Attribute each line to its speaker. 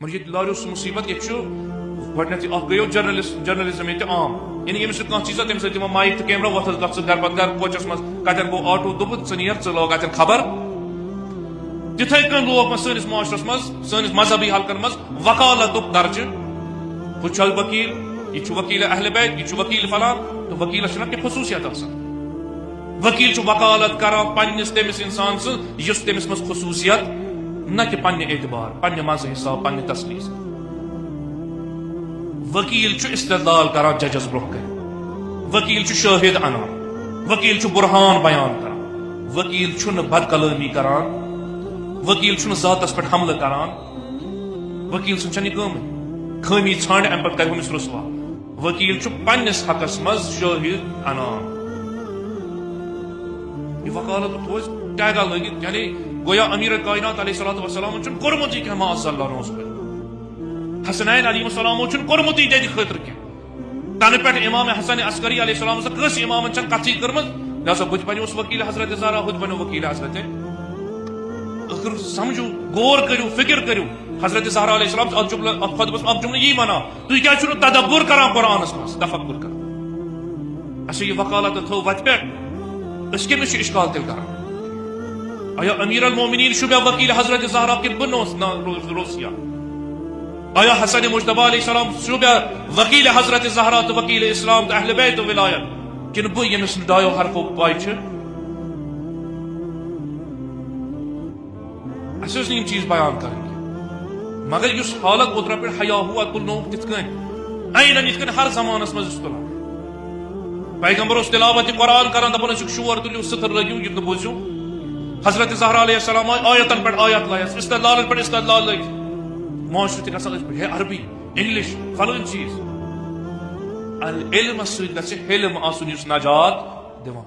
Speaker 1: مگر یہ لارو سہ مصیبت یہ گۄڈنیتھٕے اکھ گٔیو جرنلزم ییٚتہِ عام یعنی ییٚمِس سۭتۍ کانٛہہ چیٖزا تٔمِس سۭتۍ دِوان مایک تہٕ کیمرا وۄتھس گژھ ژٕ گرٕ پتہٕ گرٕ کوچس منٛز کتٮ۪ن گوٚو آٹو دوٚپُت ژٕ نیر ژٕ لاگ اتٮ۪ن خبر تِتھے کٔنۍ لوگ وۄنۍ سٲنِس معاشرس منٛز سٲنِس مذہبی حلقن منٛز وکالتُک درجہِ ہُہ چھُ وکیل یہ چھُ وکیل اہل بیت یہ چھُ وکیل فلان تو وکیلس چھنہ کینٛہہ خصوٗصیت آسان وکیل چھُ وکالت کران پننس تٔمِس انسان سٕنٛز یُس تٔمِس منٛز خصوٗصیت نہ کہ پننہِ اعتبار پننہِ مزٕ حساب پننہِ تسلی سۭتۍ وکیل چھُ استدلال کران ججس برونٛہہ کنہِ وکیل چھُ شٲہد انان وکیل چھُ برہان بیان کران وکیل چھُنہٕ بد کلٲمی کران وکیل چھُنہٕ ذاتس پٮ۪ٹھ حملہٕ کران وکیل سٕنٛز چھنہٕ یہِ کٲمٕے خٲمی ژھانڈِ امہِ پتہٕ کرِ ہُمِس رسوا وکیل چھُ پننس حقس منٛز شٲہد انان یہ وکالت تھوٚوُس ٹیگا لٲگِتھ یعنی گویا امیر کائنات علیہ الصلوۃ والسلام چھُنہٕ کوٚرمُتٕے کینٛہہ معاذ اللہ نوز پٲٹھۍ حسنین علیہ السلام چھُنہٕ کوٚرمُتٕے دٮ۪دِ خٲطرٕ کینٛہہ تنہٕ پٮ۪ٹھ امام حسن عسکری علیہ السلام سۭتۍ کٲنٛسہِ امامن چھنہٕ کتھٕے کٔرمٕژ لہذا بہٕ تہِ بنیوس وکیل حضرت زہرا ہُہ تہِ بنیو وکیل حضرت ٲخر سمجھو غور کٔرِو فکر کٔرِو حضرت زہرا علیہ السلام اتھ خطبس اکھ جملہٕ یی ونان تُہۍ کیازِ چھُو نہٕ تدبر کران قرآنس منٛز تفکر کران اسہِ یہِ وکالت تھٲو وتہِ پٮ۪ٹھ أسۍ کٔمِس چھِ اشکال تیٚلہِ کران آیا امیر المومنین شُبیا وکیل حضرت زہرا کِنہٕ بہٕ روسیا آیا حسن مجتبی علیہ السلام شُبیا وکیل حضرت زہرا تہٕ وکیل اسلام تہٕ اہل بیت تہٕ ولایت کِنہٕ بہٕ ییٚمِس نہٕ دایو حرفو پاے چھِ اسہِ ٲسۍ نہٕ یِم چیٖز بیان کرٕنۍ کینٛہہ مگر یُس حالت اوترٕ پٮ۪ٹھ حیا ہوا تُلنووُکھ تِتھ کٔنۍ عینن یِتھ کٔنۍ ہر زمانس منٛز ٲسۍ تُلان پیغمبر اوس تلاوت قرآن کران دپان ٲسِکھ شور تُلِو سٕتھر لٲگِو یہِ نہٕ بوٗزِو حضرت زہرا علیہ السلام آیہِ آیتن پٮ۪ٹھ آیت لایس استدلالن پٮ۪ٹھ استدلال لٲگِتھ معاشرٕ تہِ گژھان ٲسۍ ہے عربی انگلش فلٲنۍ چیٖز علمس سۭتۍ گژھِ حلم آسُن یُس نجات دِوان